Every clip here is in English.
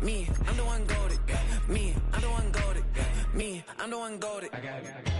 Me, I'm the one goated. Me, I'm the one goated. Me, I'm the one goated. I got it.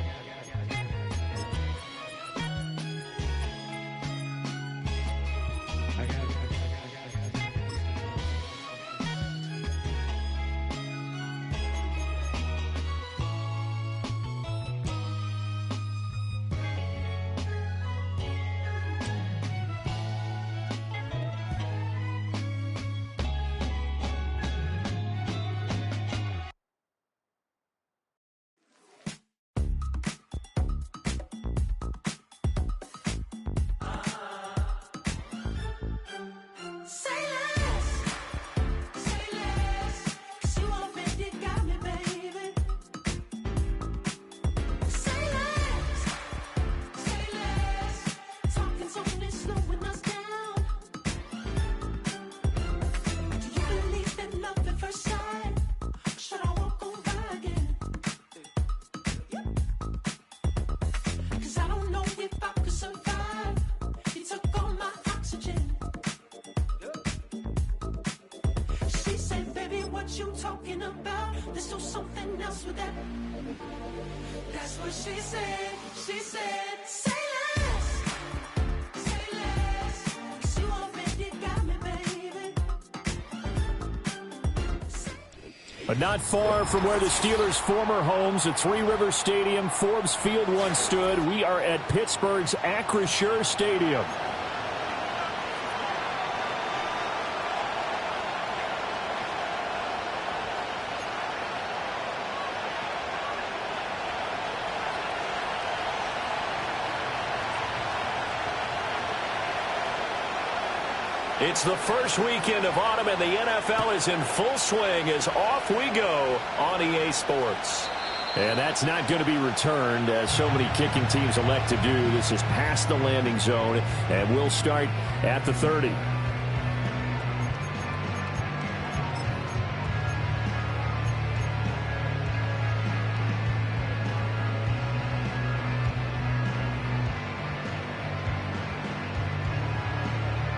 You talking about? Let's do something else with that. That's what she said. She said, say less. Say less. 'Cause you already got me, baby. But not far from where the Steelers' former homes at Three Rivers Stadium, Forbes Field once stood, we are at Pittsburgh's Acrisure Stadium. It's the first weekend of autumn, and the NFL is in full swing as off we go on EA Sports. And that's not going to be returned, as so many kicking teams elect to do. This is past the landing zone, and we'll start at the 30.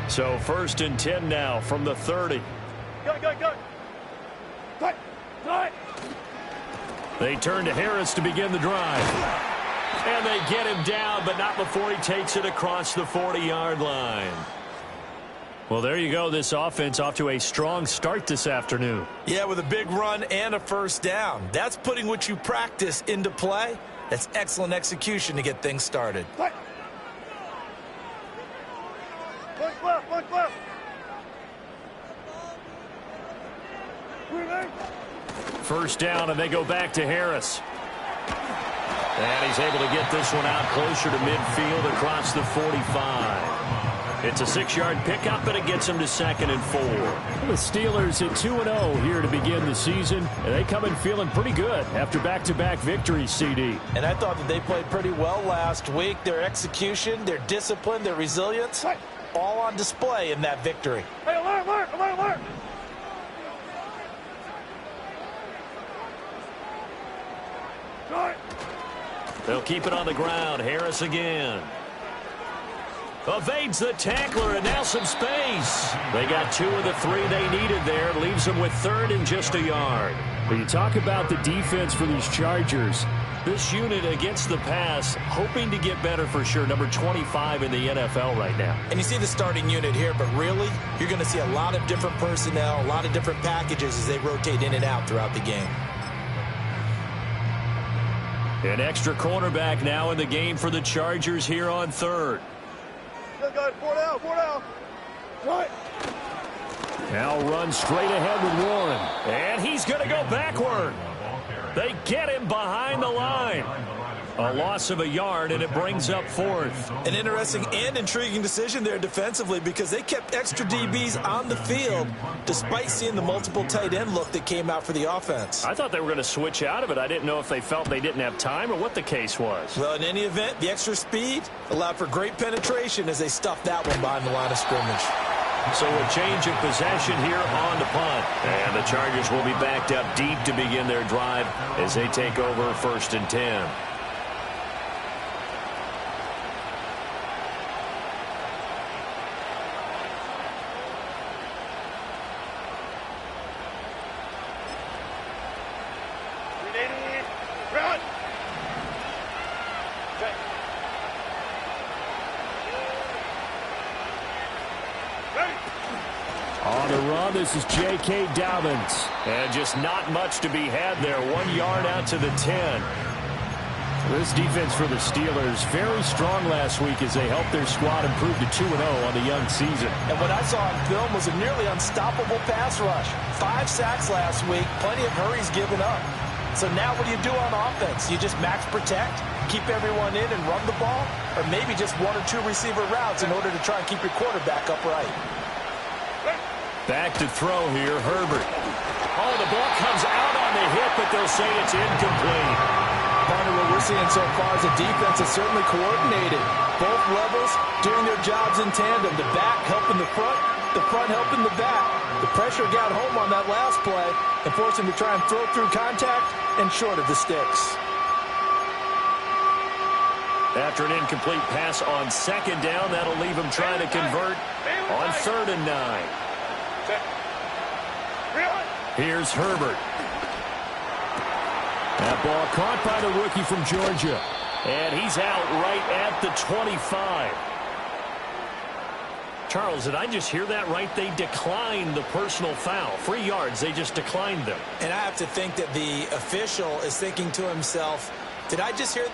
So 1st and 10 now from the 30. Go. They turn to Harris to begin the drive. And they get him down, but not before he takes it across the 40-yard line. Well, there you go. This offense off to a strong start this afternoon. Yeah, with a big run and a first down. That's putting what you practice into play. That's excellent execution to get things started. First down, and they go back to Harris. And he's able to get this one out closer to midfield across the 45. It's a 6-yard pickup, and it gets him to 2nd and 4. The Steelers at 2-0 here to begin the season, and they come in feeling pretty good after back-to-back victories, CD. And I thought that they played pretty well last week. Their execution, their discipline, their resilience, all on display in that victory. Hey, alert! They'll keep it on the ground. Harris again. Evades the tackler, and now some space. They got 2 of the 3 they needed there. Leaves them with 3rd and just a yard. When you talk about the defense for these Chargers, this unit against the pass, hoping to get better for sure. Number 25 in the NFL right now. And you see the starting unit here, but really, you're going to see a lot of different personnel, a lot of different packages as they rotate in and out throughout the game. An extra cornerback now in the game for the Chargers here on 3rd. Good, 4 down. Right. Now runs straight ahead with Warren. And he's going to go backward. They get him behind the line. A loss of a yard, and it brings up 4th. An interesting and intriguing decision there defensively, because they kept extra DBs on the field despite seeing the multiple tight end look that came out for the offense. I thought they were going to switch out of it. I didn't know if they felt they didn't have time or what the case was. Well, in any event, the extra speed allowed for great penetration as they stuffed that one behind the line of scrimmage. So a change of possession here on the punt. And the Chargers will be backed up deep to begin their drive as they take over 1st and 10. this is J.K. Dobbins. And just not much to be had there. 1 yard out to the 10. This defense for the Steelers, very strong last week as they helped their squad improve to 2-0 on the young season. And what I saw on film was a nearly unstoppable pass rush. 5 sacks last week, plenty of hurries given up. So now what do you do on offense? You just max protect, keep everyone in and run the ball, or maybe just 1 or 2 receiver routes in order to try and keep your quarterback upright. Back to throw here, Herbert. Oh, the ball comes out on the hit, but they'll say it's incomplete. Partner, what we're seeing so far is the defense is certainly coordinated. Both levels doing their jobs in tandem. The back helping the front helping the back. The pressure got home on that last play and forced him to try and throw through contact and short of the sticks. After an incomplete pass on second down, that'll leave him trying to convert on 3rd and 9. Here's Herbert. That ball caught by the rookie from Georgia. And he's out right at the 25. Charles, did I just hear that right? They declined the personal foul. 3 yards, they just declined them. And I have to think that the official is thinking to himself, did I just hear...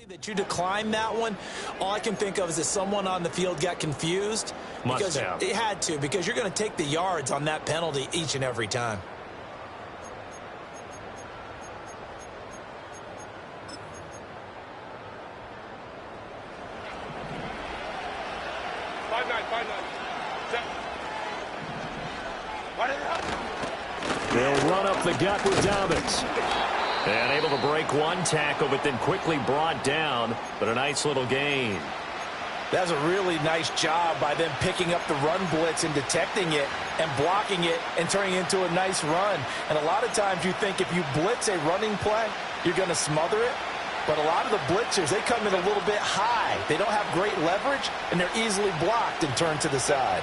that you declined that one, all I can think of is that someone on the field got confused. Must have. It had to, because you're going to take the yards on that penalty each and every time. They'll run up the gut with Dobbins. And able to break one tackle, but then quickly brought down. But a nice little gain. That's a really nice job by them picking up the run blitz and detecting it and blocking it and turning it into a nice run. And a lot of times you think if you blitz a running play, you're going to smother it. But a lot of the blitzers, they come in a little bit high. They don't have great leverage, and they're easily blocked and turned to the side.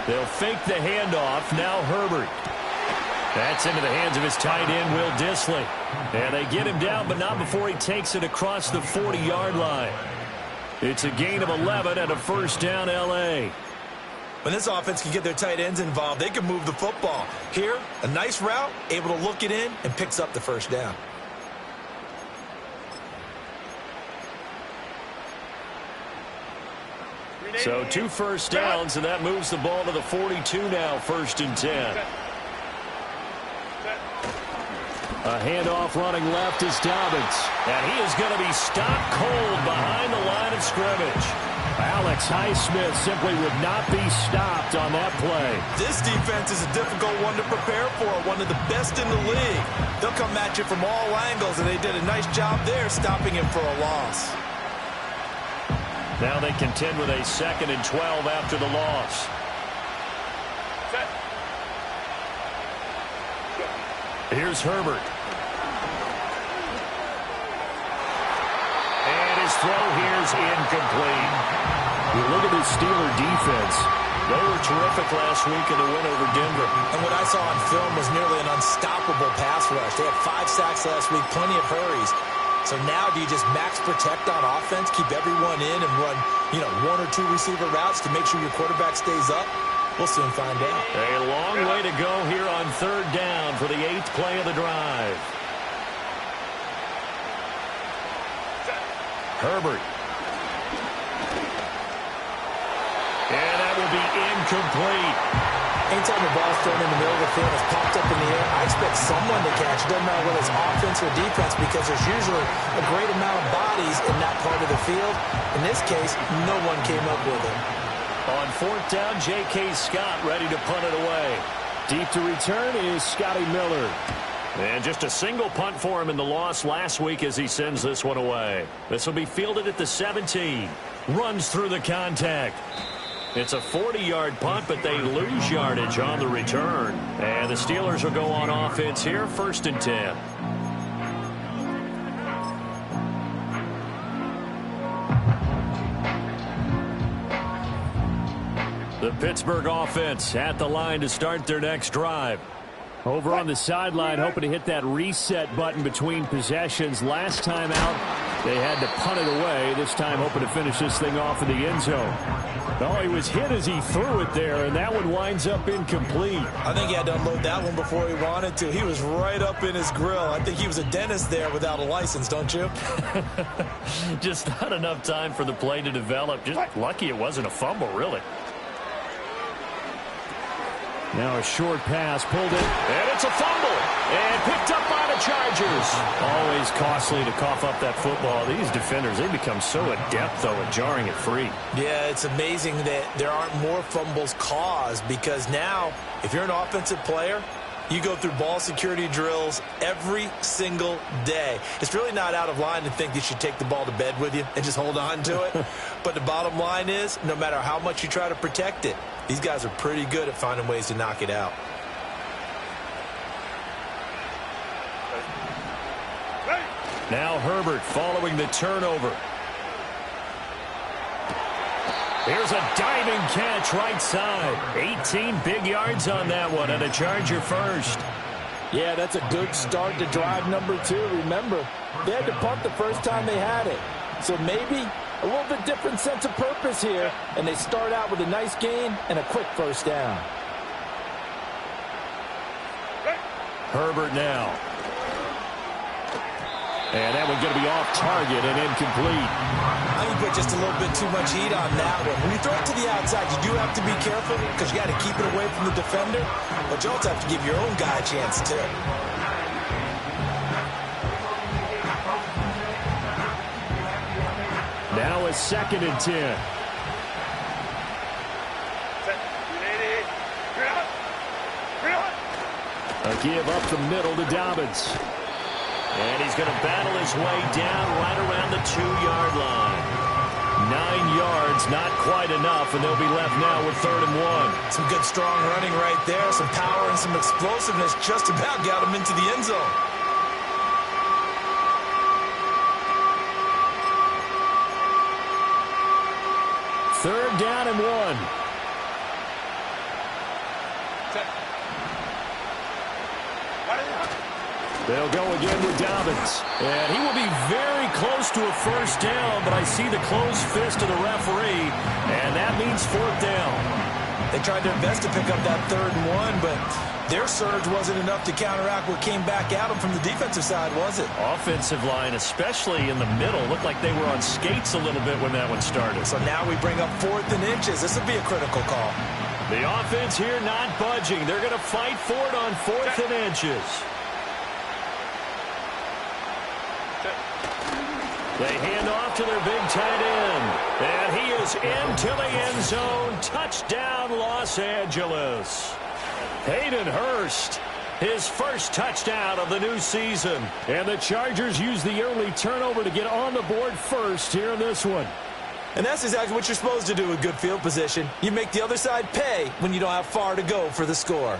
They'll fake the handoff. Now Herbert. That's into the hands of his tight end, Will Dissly. And they get him down, but not before he takes it across the 40-yard line. It's a gain of 11 and a first down, L.A. When this offense can get their tight ends involved, they can move the football. Here, a nice route, able to look it in, and picks up the first down. So 2 first downs, and that moves the ball to the 42 now, 1st and 10. A handoff running left is Dobbins. And he is going to be stopped cold behind the line of scrimmage. Alex Highsmith simply would not be stopped on that play. This defense is a difficult one to prepare for, one of the best in the league. They'll come at you from all angles, and they did a nice job there stopping him for a loss. Now they contend with a 2nd and 12 after the loss. Here's Herbert. And his throw here's incomplete. You look at this Steeler defense. They were terrific last week in the win over Denver. And what I saw on film was nearly an unstoppable pass rush. They had 5 sacks last week, plenty of hurries. So now do you just max protect on offense, keep everyone in and run, 1 or 2 receiver routes to make sure your quarterback stays up? We'll soon find out. A long way to go here on 3rd down for the 8th play of the drive. Herbert. And that will be incomplete. Anytime the ball's thrown in the middle of the field, it's popped up in the air, I expect someone to catch. It doesn't matter whether it's offense or defense, because there's usually a great amount of bodies in that part of the field. In this case, no one came up with it. On fourth down, J.K. Scott ready to punt it away. Deep to return is Scotty Miller. And just a single punt for him in the loss last week as he sends this one away. This will be fielded at the 17. Runs through the contact. It's a 40-yard punt, but they lose yardage on the return. And the Steelers will go on offense here, 1st and 10. The Pittsburgh offense at the line to start their next drive. Over on the sideline, hoping to hit that reset button between possessions. Last time out, they had to punt it away. This time, hoping to finish this thing off in the end zone. Oh, he was hit as he threw it there, and that one winds up incomplete. I think he had to unload that one before he wanted to. He was right up in his grill. I think he was a dentist there without a license, don't you? Just not enough time for the play to develop. Just lucky it wasn't a fumble, really. Now a short pass, pulled it. And it's a fumble. And picked up by the Chargers. Always costly to cough up that football. These defenders, they become so adept, though, at jarring it free. Yeah, it's amazing that there aren't more fumbles caused, because now, if you're an offensive player, you go through ball security drills every single day. It's really not out of line to think you should take the ball to bed with you and just hold on to it. But the bottom line is, no matter how much you try to protect it, these guys are pretty good at finding ways to knock it out. Now Herbert following the turnover. Here's a diving catch right side. 18 big yards on that one, and a Charger first. Yeah, that's a good start to drive number 2. Remember, they had to punt the first time they had it. So maybe a little bit different sense of purpose here, and they start out with a nice gain and a quick first down. Herbert now. And that one's going to be off target and incomplete. I think put just a little bit too much heat on that one. When you throw it to the outside, you do have to be careful because you got to keep it away from the defender, but you also have to give your own guy a chance too. Now a 2nd and 10. A give up the middle to Dobbins. And he's going to battle his way down right around the 2-yard line. 9 yards, not quite enough, and they'll be left now with 3rd and 1. Some good strong running right there, some power and some explosiveness just about got him into the end zone. Third down and 1. They'll go again with Dobbins. And he will be very close to a first down, but I see the closed fist of the referee, and that means 4th down. They tried their best to pick up that 3rd and 1, but their surge wasn't enough to counteract what came back at them from the defensive side, was it? Offensive line, especially in the middle, looked like they were on skates a little bit when that one started. So now we bring up 4th and inches. This will be a critical call. The offense here not budging. They're going to fight for it on 4th and inches. They hand off to their big tight end. And he is into the end zone. Touchdown, Los Angeles. Hayden Hurst, his first touchdown of the new season. And the Chargers use the early turnover to get on the board first here in this one. And that's exactly what you're supposed to do with good field position. You make the other side pay when you don't have far to go for the score.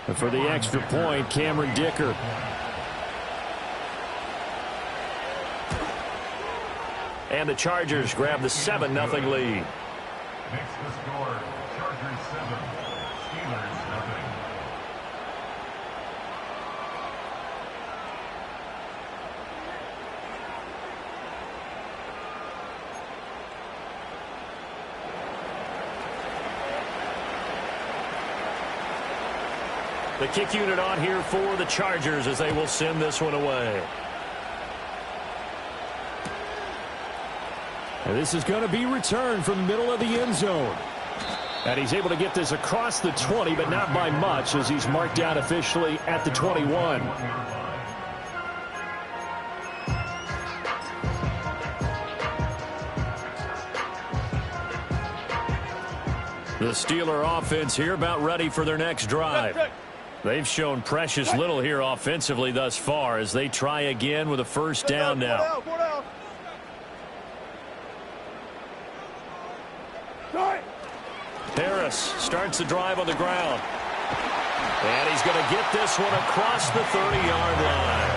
And for the extra point, Cameron Dicker. And the Chargers grab the 7-0 lead. Next to score, Chargers 7, Steelers 0. The kick unit on here for the Chargers as they will send this one away. And this is going to be returned from the middle of the end zone. And he's able to get this across the 20, but not by much, as he's marked down officially at the 21. The Steeler offense here about ready for their next drive. They've shown precious little here offensively thus far as they try again with a first down now. Harris starts the drive on the ground. And he's going to get this one across the 30-yard line.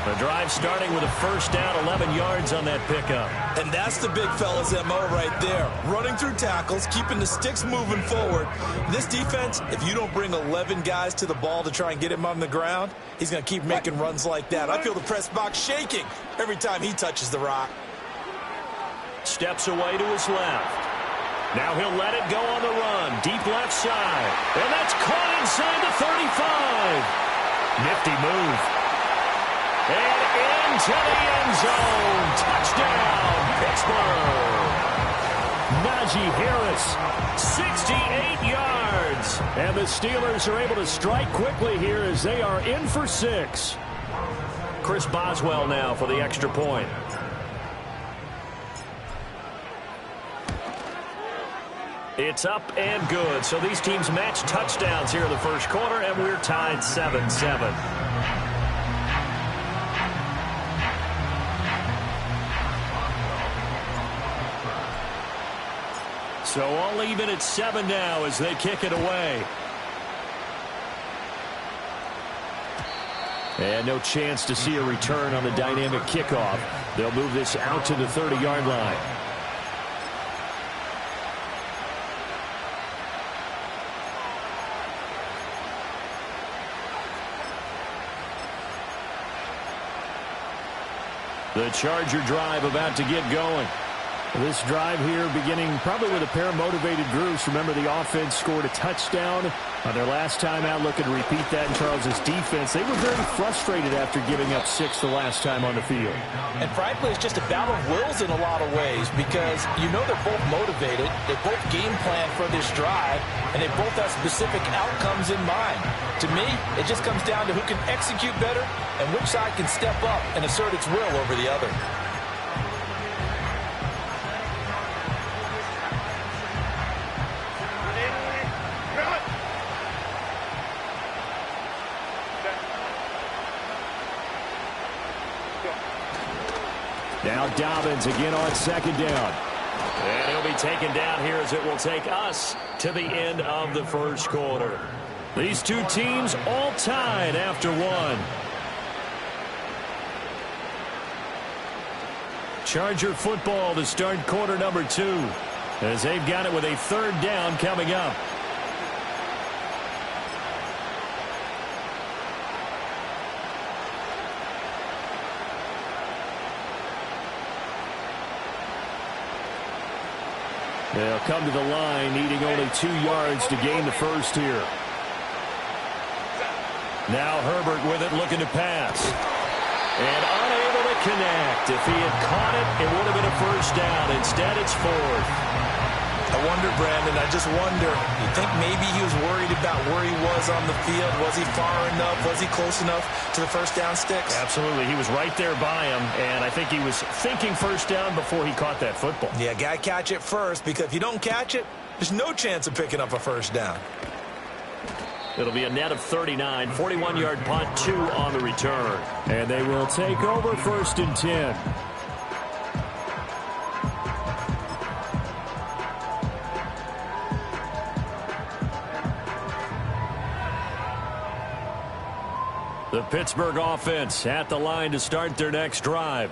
The drive starting with a first down, 11 yards on that pickup. And that's the big fella's MO right there. Running through tackles, keeping the sticks moving forward. This defense, if you don't bring 11 guys to the ball to try and get him on the ground, he's going to keep making runs like that. I feel the press box shaking every time he touches the rock. Steps away to his left. Now he'll let it go on the run. Deep left side. And that's caught inside the 35. Nifty move. And into the end zone. Touchdown, Pittsburgh. Najee Harris, 68 yards. And the Steelers are able to strike quickly here as they are in for 6. Chris Boswell now for the extra point. It's up and good. So these teams match touchdowns here in the first quarter, and we're tied 7-7. So all even at 7 now as they kick it away. And no chance to see a return on the dynamic kickoff. They'll move this out to the 30-yard line. The Charger drive about to get going. This drive here beginning probably with a pair of motivated groups. Remember, the offense scored a touchdown on their last time out. Looking to repeat that in Charles's defense. They were very frustrated after giving up 6 the last time on the field. And frankly, it's just a battle of wills in a lot of ways because you know they're both motivated. They both game plan for this drive, and they both have specific outcomes in mind. To me, it just comes down to who can execute better and which side can step up and assert its will over the other. Now Dobbins again on second down. And he'll be taken down here as it will take us to the end of the first quarter. These two teams all tied after 1. Charger football to start quarter number 2 as they've got it with a third down coming up. They'll come to the line, needing only 2 yards to gain the first here. Now Herbert with it, looking to pass. And unable to connect. If he had caught it, it would have been a first down. Instead, it's 4th. I wonder, Brandon, I just wonder, you think maybe he was worried about where he was on the field? Was he far enough? Was he close enough to the first down sticks? Absolutely. He was right there by him, and I think he was thinking first down before he caught that football. Yeah, got to catch it first, because if you don't catch it, there's no chance of picking up a first down. It'll be a net of 39, 41-yard punt, 2 on the return. And they will take over 1st and 10. The Pittsburgh offense at the line to start their next drive.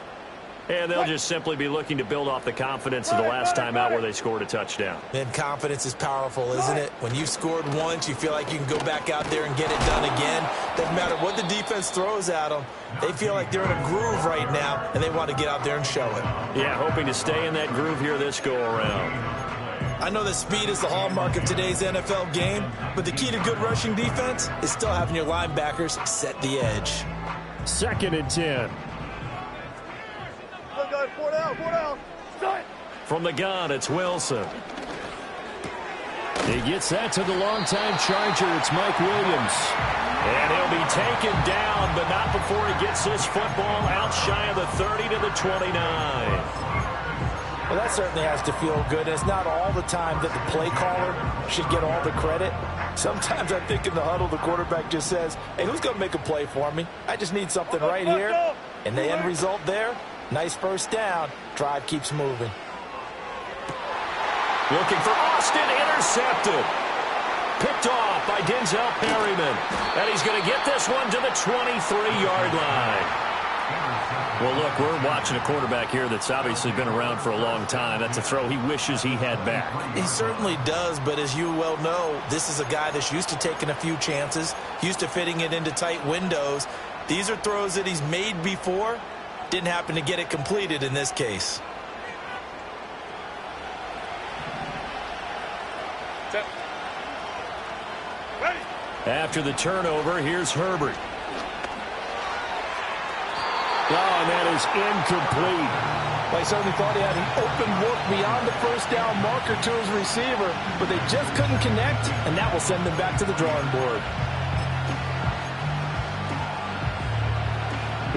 And they'll just simply be looking to build off the confidence of the last time out where they scored a touchdown. And confidence is powerful, isn't it? When you've scored once, you feel like you can go back out there and get it done again. Doesn't matter what the defense throws at them. They feel like they're in a groove right now, and they want to get out there and show it. Yeah, hoping to stay in that groove here this go-around. I know that speed is the hallmark of today's NFL game, but the key to good rushing defense is still having your linebackers set the edge. 2nd and 10. From the gun, it's Wilson. He gets that to the longtime Charger. It's Mike Williams. And he'll be taken down, but not before he gets this football out shy of the 30 to the 29. Well, that certainly has to feel good. It's not all the time that the play caller should get all the credit. Sometimes I think in the huddle, the quarterback just says, hey, who's going to make a play for me? I just need something right here. And the end result there, nice first down. Drive keeps moving. Looking for Austin, intercepted. Picked off by Denzel Perryman. And he's going to get this one to the 23-yard line. Well, look, we're watching a quarterback here that's obviously been around for a long time. That's a throw he wishes he had back. He certainly does, but as you well know, this is a guy that's used to taking a few chances, used to fitting it into tight windows. These are throws that he's made before. Didn't happen to get it completed in this case. After the turnover, here's Herbert. Oh, and that is incomplete. Well, he certainly thought he had an open look beyond the first down marker to his receiver, but they just couldn't connect, and that will send them back to the drawing board.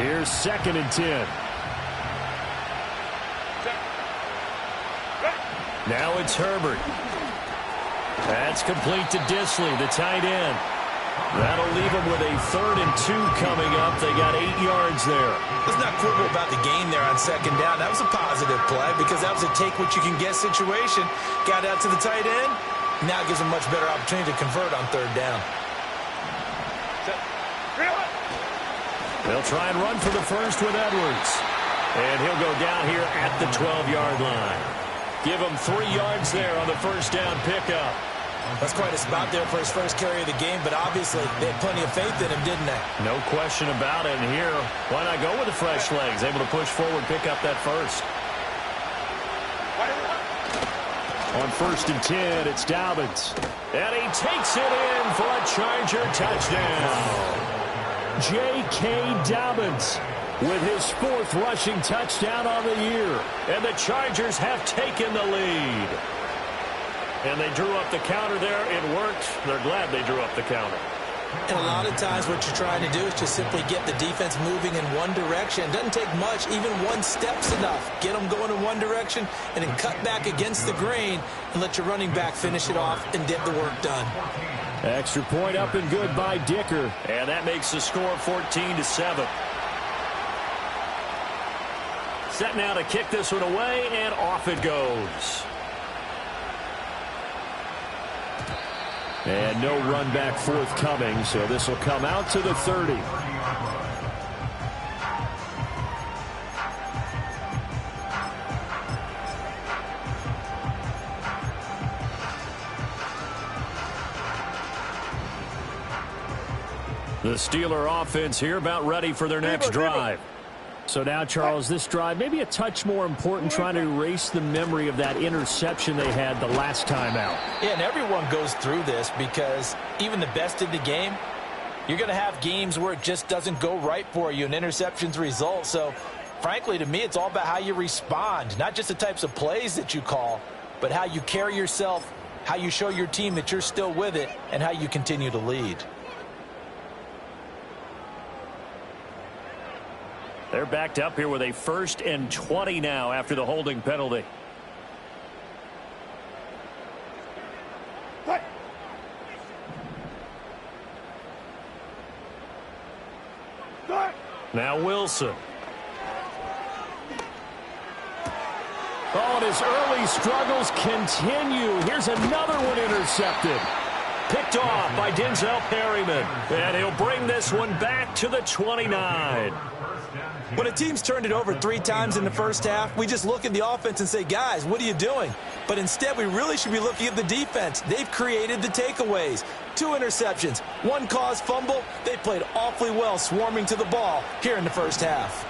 Here's 2nd and 10. Now it's Herbert. That's complete to Disley, the tight end. That'll leave them with a 3rd and 2 coming up. They got 8 yards there. Let's not quibble about the gain there on 2nd down. That was a positive play because that was a take-what-you-can-get situation. Got out to the tight end. Now gives them much better opportunity to convert on 3rd down. They'll try and run for the first with Edwards. And he'll go down here at the 12-yard line. Give him 3 yards there on the first down pickup. That's quite a spot there for his first carry of the game, but obviously they had plenty of faith in him, didn't they? No question about it. And here, why not go with the fresh legs? Able to push forward, pick up that first. On 1st and 10, it's Dobbins. And he takes it in for a Charger touchdown. J.K. Dobbins with his 4th rushing touchdown on the year. And the Chargers have taken the lead. And they drew up the counter there. It worked. They're glad they drew up the counter. And a lot of times what you're trying to do is just simply get the defense moving in one direction. It doesn't take much. Even one step's enough. Get them going in one direction and then cut back against the grain and let your running back finish it off and get the work done. Extra point up and good by Dicker. And that makes the score 14-7. Set now to kick this one away, and off it goes. And no run back forthcoming, so this will come out to the 30. The Steeler offense here about ready for their next drive. So now, Charles, this drive maybe a touch more important, trying to erase the memory of that interception they had the last time out. Yeah, and everyone goes through this because even the best in the game, you're going to have games where it just doesn't go right for you, and interceptions result. So, frankly, to me, it's all about how you respond, not just the types of plays that you call, but how you carry yourself, how you show your team that you're still with it, and how you continue to lead. They're backed up here with a 1st and 20 now after the holding penalty. Now Wilson. Oh, and his early struggles continue. Here's another one intercepted. Picked off by Denzel Perryman. And he'll bring this one back to the 29. When a team's turned it over 3 times in the first half, we just look at the offense and say, guys, what are you doing? But instead, we really should be looking at the defense. They've created the takeaways. 2 interceptions, 1 caused fumble. They played awfully well swarming to the ball here in the first half.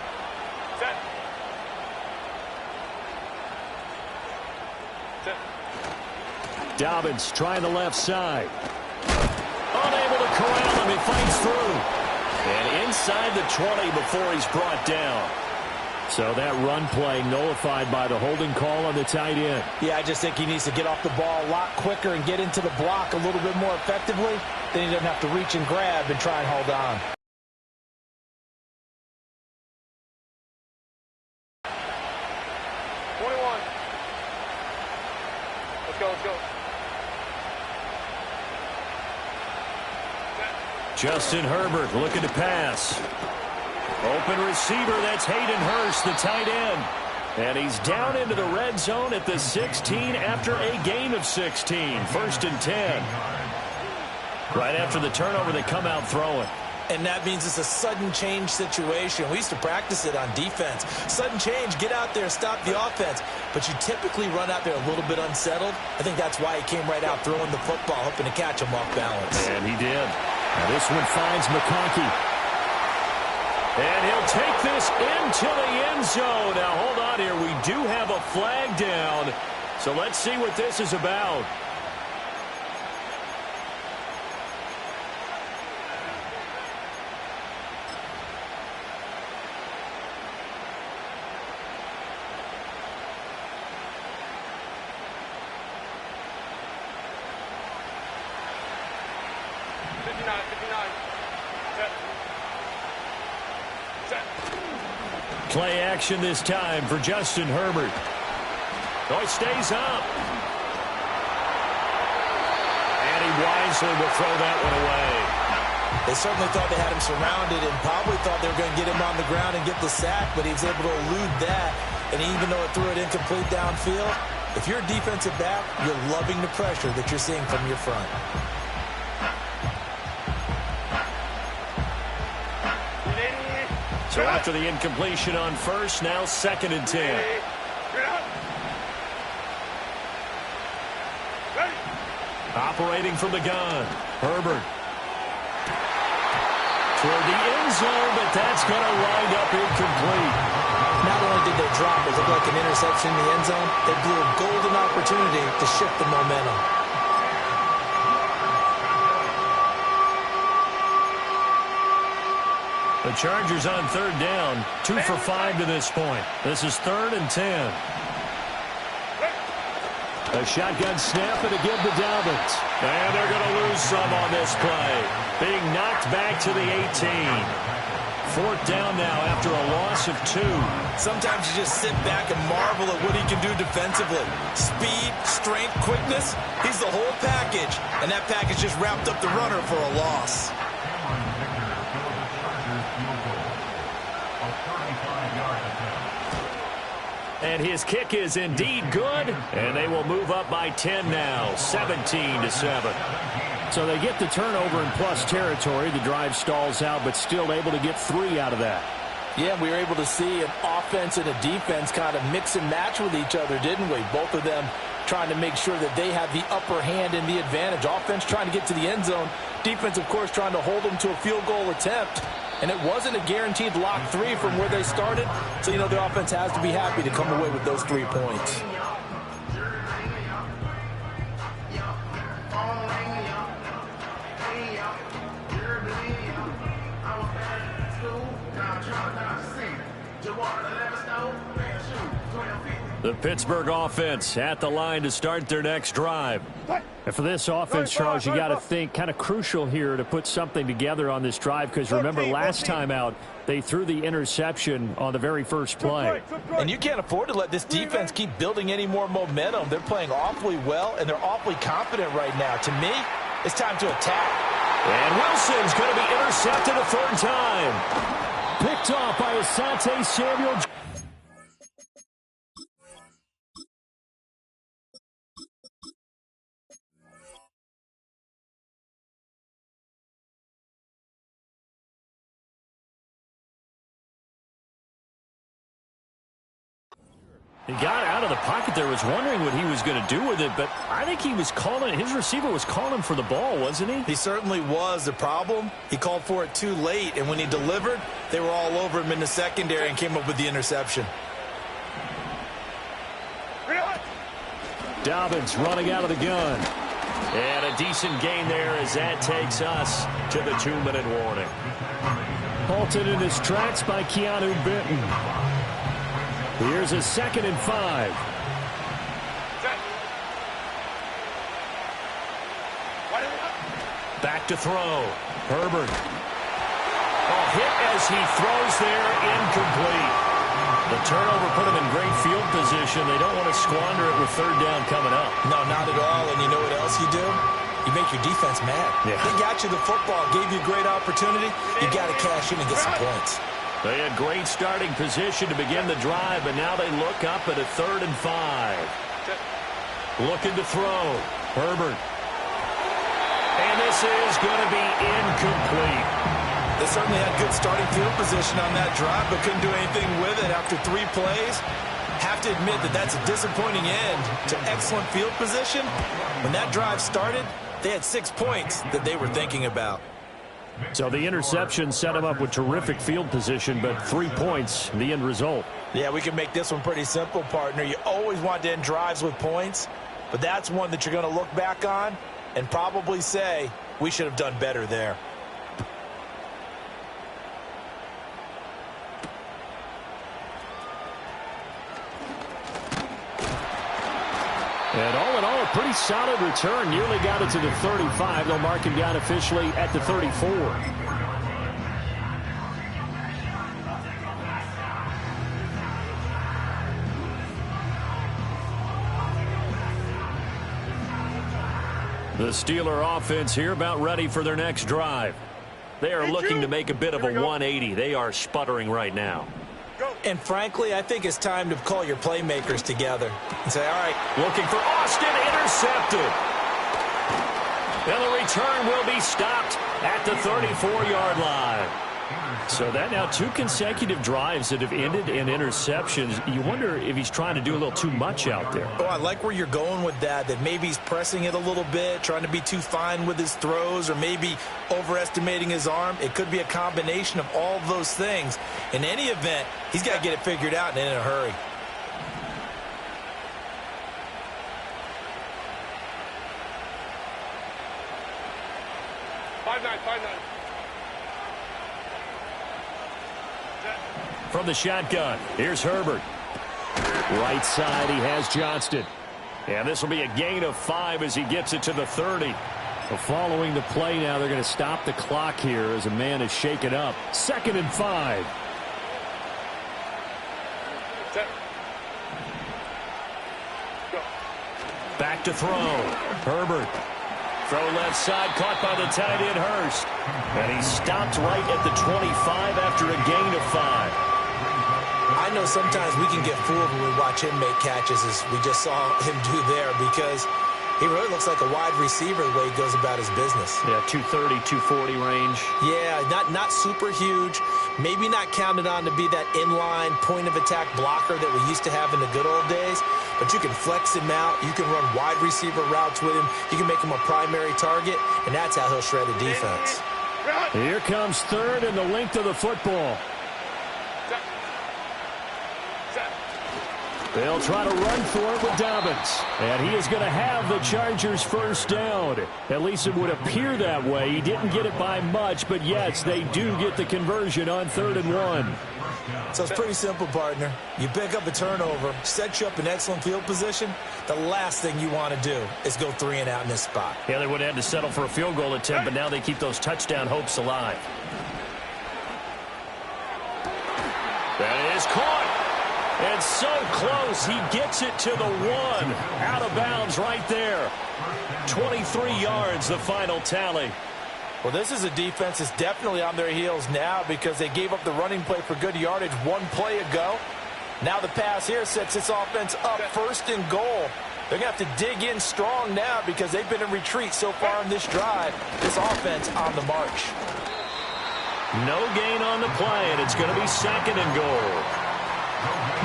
Dobbins trying the left side. Unable to corral him. He fights through. And inside the 20 before he's brought down. So that run play nullified by the holding call on the tight end. Yeah, I just think he needs to get off the ball a lot quicker and get into the block a little bit more effectively. Then he doesn't have to reach and grab and try and hold on. Let's go. Justin Herbert looking to pass. Open receiver, that's Hayden Hurst, the tight end. And he's down into the red zone at the 16 after a gain of 16. 1st and 10. Right after the turnover, they come out throwing. And that means it's a sudden change situation. We used to practice it on defense. Sudden change, get out there, stop the offense. But you typically run out there a little bit unsettled. I think that's why he came right out throwing the football, hoping to catch him off balance. And he did. Now this one finds McConkey. And he'll take this into the end zone. Now, hold on here. We do have a flag down. So let's see what this is about. Play action this time for Justin Herbert. Oh, he stays up. And he wisely will throw that one away. They certainly thought they had him surrounded and probably thought they were going to get him on the ground and get the sack, but he was able to elude that. And even though it threw it incomplete downfield, if you're a defensive back, you're loving the pressure that you're seeing from your front. So after the incompletion on first, now 2nd and 10. Operating from the gun, Herbert. Toward the end zone, but that's going to wind up incomplete. Not only did they drop it, looked like an interception in the end zone, they blew a golden opportunity to shift the momentum. The Chargers on 3rd down, 2 for 5 to this point. This is 3rd and 10. A shotgun snap and a give to Dobbins. And they're going to lose some on this play. Being knocked back to the 18. 4th down now after a loss of 2. Sometimes you just sit back and marvel at what he can do defensively. Speed, strength, quickness, he's the whole package. And that package just wrapped up the runner for a loss. And his kick is indeed good. And they will move up by 10 now, 17-7. So they get the turnover in plus territory. The drive stalls out, but still able to get 3 out of that. Yeah, we were able to see an offense and a defense kind of mix and match with each other, didn't we? Both of them trying to make sure that they have the upper hand and the advantage. Offense trying to get to the end zone. Defense, of course, trying to hold them to a field goal attempt. And it wasn't a guaranteed lock 3 from where they started. So, you know, the offense has to be happy to come away with those 3 points. The Pittsburgh offense at the line to start their next drive. And for this offense, Charles, you got to think kind of crucial here to put something together on this drive, because remember last time out they threw the interception on the very first play. And you can't afford to let this defense keep building any more momentum. They're playing awfully well, and they're awfully confident right now. To me, it's time to attack. And Wilson's going to be intercepted a 3rd time. Picked off by Asante Samuel. He got out of the pocket there, was wondering what he was going to do with it, but I think he was calling, his receiver was calling for the ball, wasn't he? He certainly was. The problem, he called for it too late, and when he delivered, they were all over him in the secondary and came up with the interception. Dobbins running out of the gun. And a decent gain there as that takes us to the 2-minute warning. Halted in his tracks by Keanu Benton. Here's a 2nd and 5. Back to throw. Herbert. Hit as he throws there, incomplete. The turnover put him in great field position. They don't want to squander it with 3rd down coming up. No, not at all. And you know what else you do? You make your defense mad. Yeah. They got you the football, gave you a great opportunity. You got to cash in and get some points. They had great starting position to begin the drive, but now they look up at a 3rd and 5. Looking to throw. Herbert. And this is going to be incomplete. They certainly had good starting field position on that drive, but couldn't do anything with it after 3 plays. Have to admit that that's a disappointing end to excellent field position. When that drive started, they had 6 points that they were thinking about. So the interception set him up with terrific field position, but 3 points, the end result. Yeah, we can make this one pretty simple, partner. You always want to end drives with points, but that's one that you're going to look back on and probably say, we should have done better there. And all in all, a pretty solid return. Nearly got it to the 35. They'll mark him down officially at the 34. The Steeler offense here about ready for their next drive. They are looking to make a bit of a 180. They are sputtering right now. And frankly, I think it's time to call your playmakers together and say, all right. Looking for Austin, intercepted. And the return will be stopped at the 34-yard line. So that now 2 consecutive drives that have ended in interceptions. You wonder if he's trying to do a little too much out there. Oh, I like where you're going with that maybe he's pressing it a little bit, trying to be too fine with his throws, or maybe overestimating his arm. It could be a combination of all of those things. In any event, he's got to get it figured out and in a hurry. From the shotgun, here's Herbert. Right side, he has Johnston. And this will be a gain of 5 as he gets it to the 30. Well, following the play now, they're going to stop the clock here as a man is shaken up. 2nd and 5. Back to throw. Herbert. Throw left side, caught by the tight end Hurst. And he stopped right at the 25 after a gain of 5. I know sometimes we can get fooled when we watch him make catches, as we just saw him do there, because he really looks like a wide receiver the way he goes about his business. Yeah, 230, 240 range. Yeah, not super huge. Maybe not counted on to be that inline point-of-attack blocker that we used to have in the good old days, but you can flex him out. You can run wide receiver routes with him. You can make him a primary target, and that's how he'll shred a defense. Here comes 3rd and the length of the football. They'll try to run for it with Dobbins. And he is going to have the Chargers first down. At least it would appear that way. He didn't get it by much, but yes, they do get the conversion on 3rd and 1. So it's pretty simple, partner. You pick up a turnover, set you up in excellent field position. The last thing you want to do is go 3 and out in this spot. Yeah, they would have had to settle for a field goal attempt, but now they keep those touchdown hopes alive. That is caught. And so close, he gets it to the 1. Out of bounds right there. 23 yards, the final tally. Well, this is a defense that's definitely on their heels now because they gave up the running play for good yardage 1 play ago. Now the pass here sets this offense up 1st and goal. They're going to have to dig in strong now because they've been in retreat so far in this drive. This offense on the march. No gain on the play, and it's going to be 2nd and goal.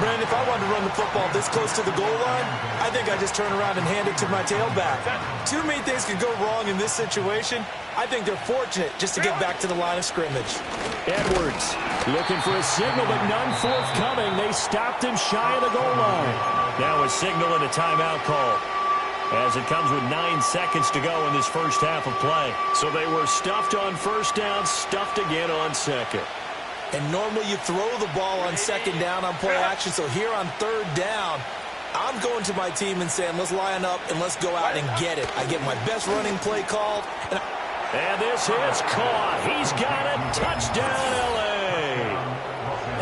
Brandon, if I wanted to run the football this close to the goal line, I think I just turn around and hand it to my tailback. Too many things could go wrong in this situation. I think they're fortunate just to get back to the line of scrimmage. Edwards looking for a signal, but none forthcoming. They stopped him shy of the goal line. Now a signal and a timeout call, as it comes with 9 seconds to go in this first half of play. So they were stuffed on 1st down, stuffed again on 2nd. And normally you throw the ball on second down on play action. So here on third down, I'm going to my team and saying, let's line up and let's go out and get it. I get my best running play called. And this is caught. He's got it. Touchdown, L.A.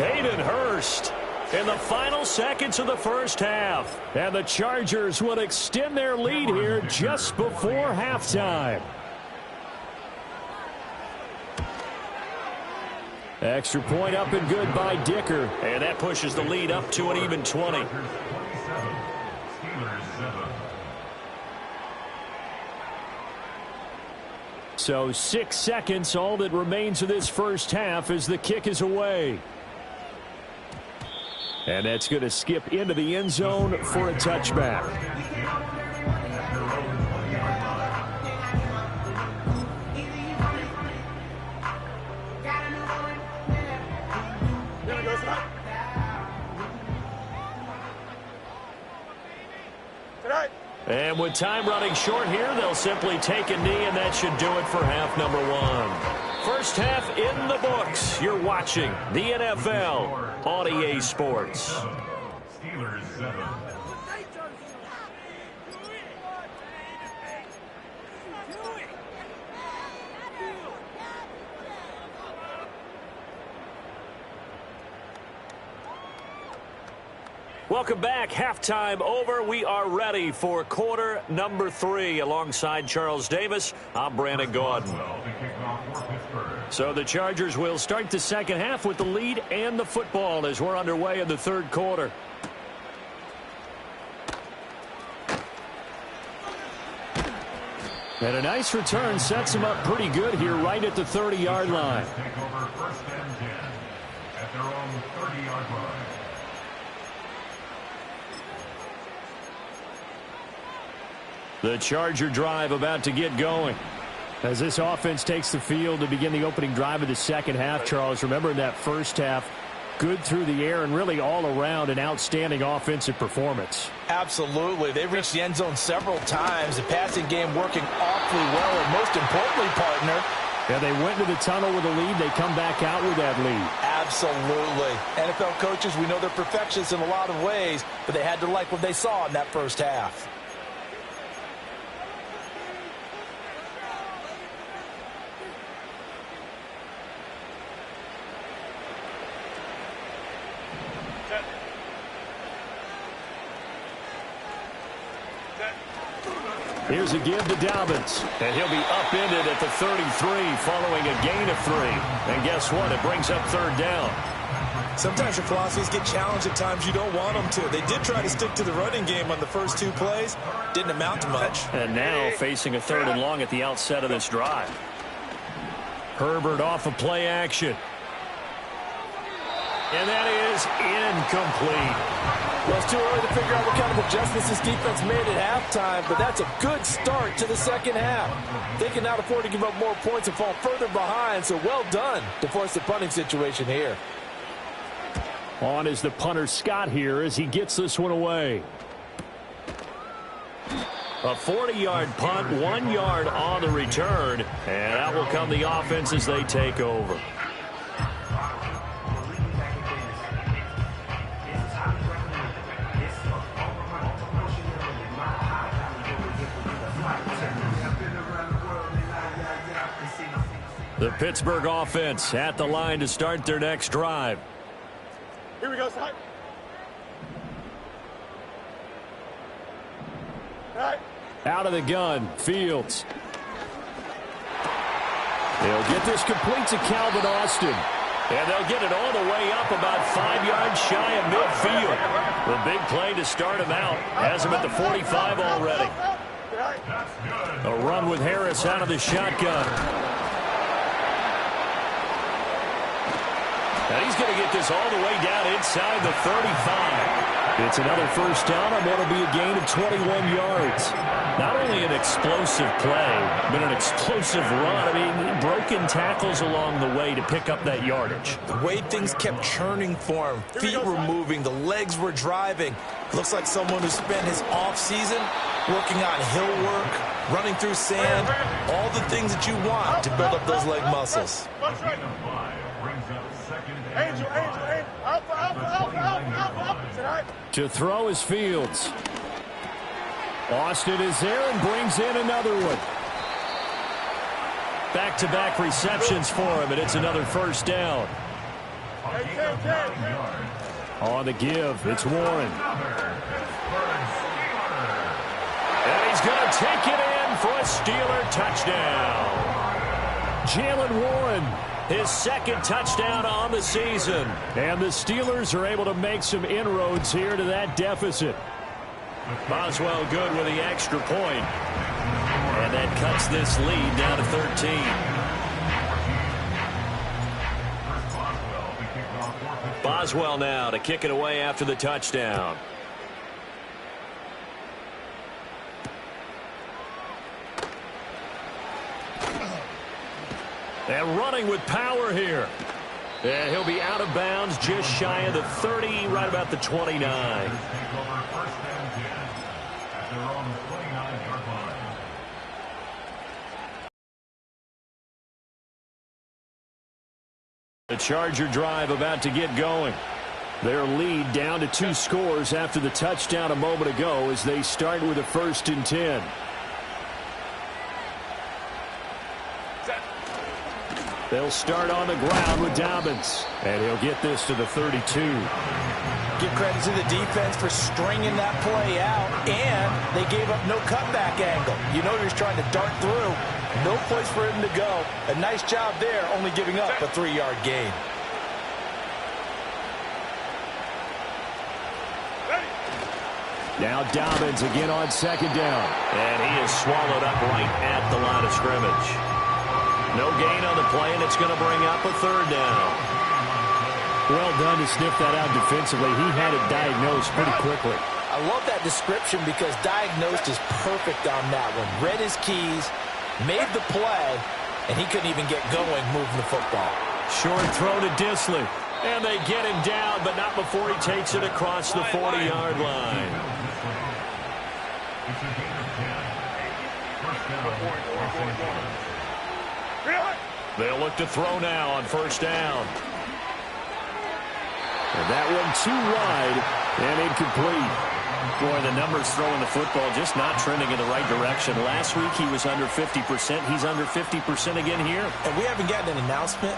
Hayden Hurst in the final seconds of the first half. And the Chargers will extend their lead here just before halftime. Extra point up and good by Dicker. And that pushes the lead up to an even 20. So 6 seconds, all that remains of this first half as the kick is away. And that's going to skip into the end zone for a touchback. And with time running short here, they'll simply take a knee, and that should do it for half number one. First half in the books. You're watching the NFL on EA Sports. Steelers 7. Welcome back. Halftime over. We are ready for quarter number 3. Alongside Charles Davis, I'm Brandon Gordon. So the Chargers will start the second half with the lead and the football as we're underway in the third quarter. And a nice return sets him up pretty good here right at the 30-yard line. Take over first and 10 at their own 30-yard line. The Charger drive about to get going. As this offense takes the field to begin the opening drive of the second half, Charles, remember in that first half, good through the air and really all around an outstanding offensive performance. Absolutely. They reached the end zone several times. The passing game working awfully well, and most importantly, partner, Yeah, they went to the tunnel with a lead. They come back out with that lead. absolutely. NFL coaches, we know they're perfectionists in a lot of ways, but they had to like what they saw in that first half. Here's a give to Dobbins. And he'll be upended at the 33 following a gain of 3. And guess what? It brings up third down. Sometimes your philosophies get challenged at times you don't want them to. They did try to stick to the running game on the first 2 plays. Didn't amount to much. And now facing a third and long at the outset of this drive. Herbert off of play action. And that is incomplete. Well, it's too early to figure out what kind of adjustments this defense made at halftime, but that's a good start to the second half. They can now afford to give up more points and fall further behind, so well done to force the punting situation here. On is the punter Scott here as he gets this one away. A 40-yard punt, 1 yard on the return, and out will come the offense as they take over. The Pittsburgh offense at the line to start their next drive. Here we go, Scott. All right. Out of the gun, Fields. They'll get this complete to Calvin Austin. And they'll get it all the way up about 5 yards shy of midfield. The big play to start him out has him at the 45 already. A run with Harris out of the shotgun. And he's going to get this all the way down inside the 35. It's another first down on what will be a gain of 21 yards. Not only an explosive play, but an explosive run. I mean, broken tackles along the way to pick up that yardage. The way things kept churning for him. Feet were moving. The legs were driving. Looks like someone who spent his offseason working on hill work, running through sand, all the things that you want to build up those leg muscles. Brings up second To throw is Fields. Austin is there and brings in another one. Back-to-back receptions for him, and it's another first down. On the give, it's Warren. And he's going to take it in for a Steeler touchdown. Jalen Warren, his second touchdown on the season. And the Steelers are able to make some inroads here to that deficit. Boswell good with the extra point. And that cuts this lead down to 13. Boswell now to kick it away after the touchdown. And running with power here. And he'll be out of bounds just shy of the 30, right about the 29. The Charger drive about to get going. Their lead down to 2 scores after the touchdown a moment ago as they start with a 1st and 10. They'll start on the ground with Dobbins. And he'll get this to the 32. Give credit to the defense for stringing that play out, and they gave up no cutback angle. You know he was trying to dart through. No place for him to go. A nice job there, only giving up a 3-yard gain. Now Dobbins again on 2nd down. And he is swallowed up right at the line of scrimmage. No gain on the play, and it's going to bring up a 3rd down. Well done to sniff that out defensively. He had it diagnosed pretty quickly. I love that description because diagnosed is perfect on that one. Read his keys, made the play, and he couldn't even get going moving the football. Short throw to Disley. And they get him down, but not before he takes it across the 40-yard line. They'll look to throw now on 1st down. And that one too wide and incomplete. Boy, the numbers throwing the football just not trending in the right direction. Last week he was under 50%. He's under 50% again here. And we haven't gotten an announcement,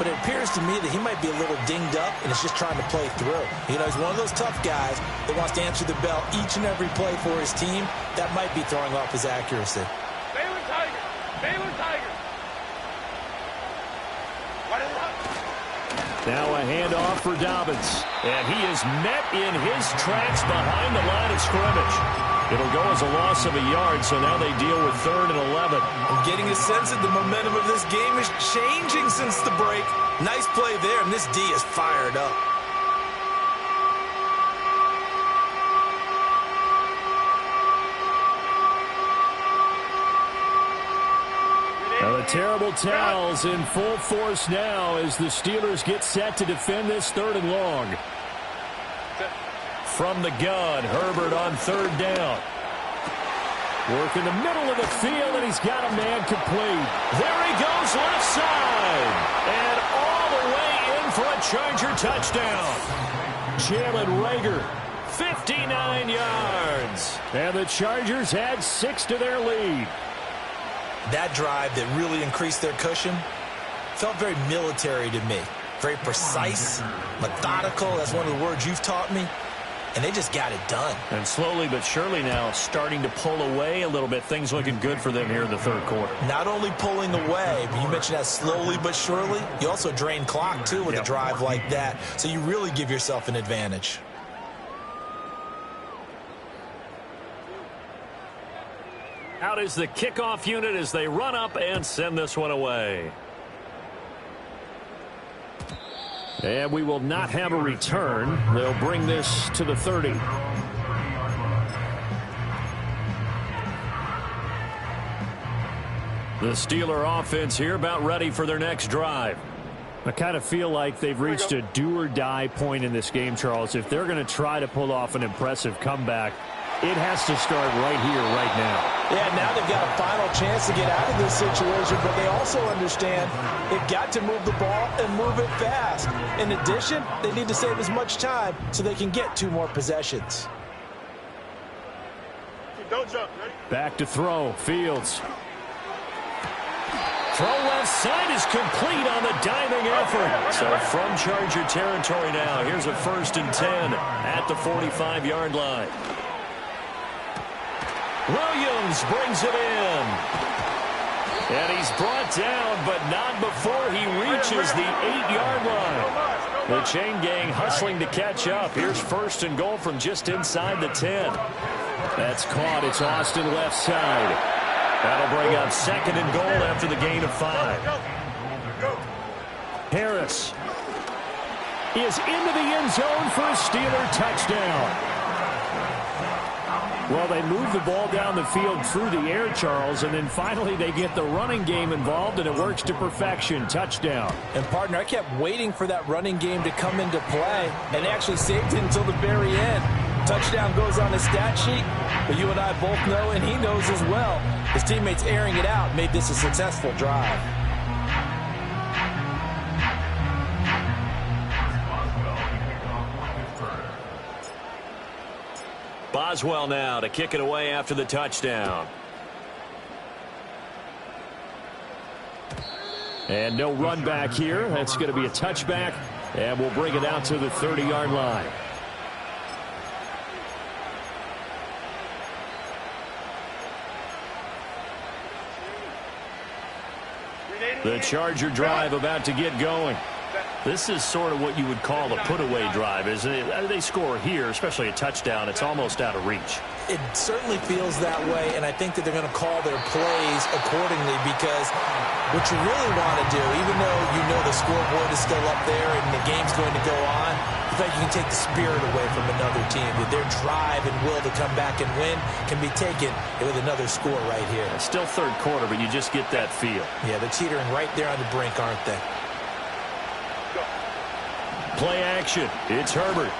but it appears to me that he might be a little dinged up and is just trying to play through. You know, he's one of those tough guys that wants to answer the bell each and every play for his team. That might be throwing off his accuracy. Baylor Tigers! Baylor Tigers! Now a handoff for Dobbins. And he is met in his tracks behind the line of scrimmage. It'll go as a loss of a yard, so now they deal with 3rd and 11. I'm getting a sense that the momentum of this game is changing since the break. Nice play there, and this D is fired up. Now the terrible towels in full force now as the Steelers get set to defend this 3rd and long. From the gun, Herbert on 3rd down. Work in the middle of the field, and he's got a man complete. There he goes left side. And all the way in for a Charger touchdown. Jalen Reagor. 59 yards. And the Chargers add 6 to their lead. That drive that really increased their cushion felt very military to me. Very precise, methodical. That's one of the words you've taught me. And they just got it done. And slowly but surely now starting to pull away a little bit. Things looking good for them here in the 3rd quarter. Not only pulling away, but you mentioned that slowly but surely. You also drain clock, too, with a drive like that. So you really give yourself an advantage. Out is the kickoff unit as they run up and send this one away. And we will not have a return. They'll bring this to the 30. The Steeler offense here about ready for their next drive. I kind of feel like they've reached a do-or-die point in this game, Charles. If they're going to try to pull off an impressive comeback, It has to start right here, right now. Yeah, now they've got a final chance to get out of this situation, but they also understand they've got to move the ball and move it fast. In addition, they need to save as much time so they can get 2 more possessions. Don't jump. Ready? Back to throw. Fields. Throw left side is complete on the diving effort. So from Charger territory now, here's a 1st and 10 at the 45-yard line. Williams brings it in. And he's brought down, but not before he reaches the 8-yard line. The chain gang hustling to catch up. Here's 1st and goal from just inside the 10. That's caught. It's Austin left side. That'll bring up 2nd and goal after the gain of 5. Harris is into the end zone for a Steeler touchdown. Well, they move the ball down the field through the air, Charles, and then finally they get the running game involved, and it works to perfection. Touchdown. And, partner, I kept waiting for that running game to come into play, and they actually saved it until the very end. Touchdown goes on the stat sheet, but you and I both know, and he knows as well, his teammates airing it out made this a successful drive. Boswell now to kick it away after the touchdown. And no run back here. That's going to be a touchback, and we'll bring it out to the 30-yard line. The Charger drive about to get going. This is sort of what you would call a put-away drive, isn't it? They score here, especially a touchdown. It's almost out of reach. It certainly feels that way, and I think that they're going to call their plays accordingly, because what you really want to do, even though you know the scoreboard is still up there and the game's going to go on, you think you can take the spirit away from another team. That their drive and will to come back and win can be taken with another score right here. It's still 3rd quarter, but you just get that feel. Yeah, they're teetering right there on the brink, aren't they? Play action. It's Herbert.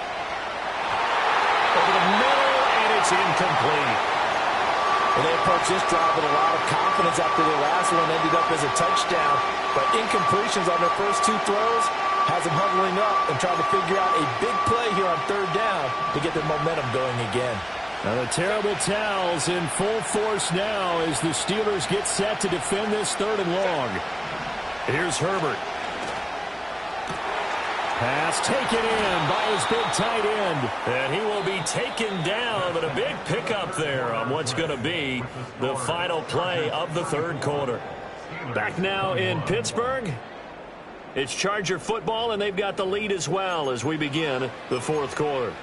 Over the middle, and it's incomplete. Well, they approached this drive with a lot of confidence after their last one ended up as a touchdown. But incompletions on their first 2 throws has them huddling up and trying to figure out a big play here on 3rd down to get their momentum going again. Now the terrible towels in full force now as the Steelers get set to defend this 3rd and long. Here's Herbert. Pass taken in by his big tight end. And he will be taken down, but a big pickup there on what's going to be the final play of the 3rd quarter. Back now in Pittsburgh. It's Charger football, and they've got the lead as well as we begin the 4th quarter.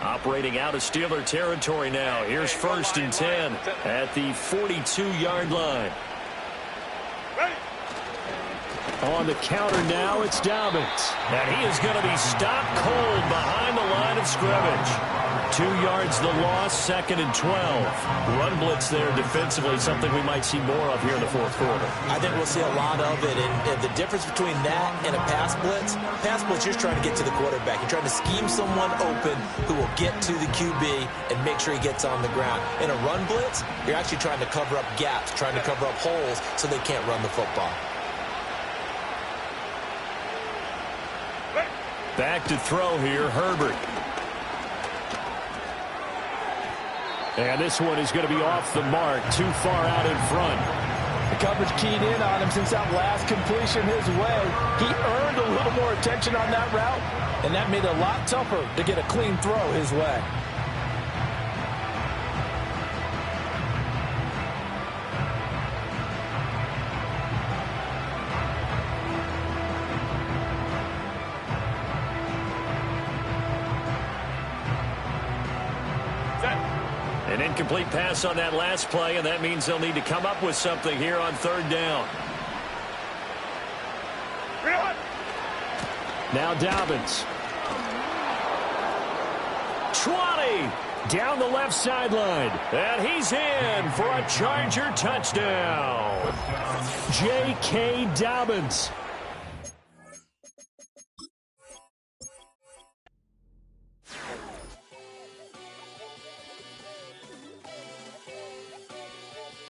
Operating out of Steeler territory now. Here's 1st and 10 at the 42-yard line. On the counter now, it's Dobbins. And he is going to be stopped cold behind the line of scrimmage. 2 yards the loss, 2nd and 12. Run blitz there defensively, something we might see more of here in the 4th quarter. I think we'll see a lot of it. And the difference between that and a pass blitz, you're just trying to get to the quarterback. You're trying to scheme someone open who will get to the QB and make sure he gets on the ground. In a run blitz, you're actually trying to cover up gaps, trying to cover up holes so they can't run the football. Back to throw here, Herbert. And this one is going to be off the mark, too far out in front. The coverage keyed in on him since that last completion his way. He earned a little more attention on that route, and that made it a lot tougher to get a clean throw his way. An incomplete pass on that last play, and that means they'll need to come up with something here on 3rd down. Now Dobbins. 20! Down the left sideline. And he's in for a Charger touchdown. J.K. Dobbins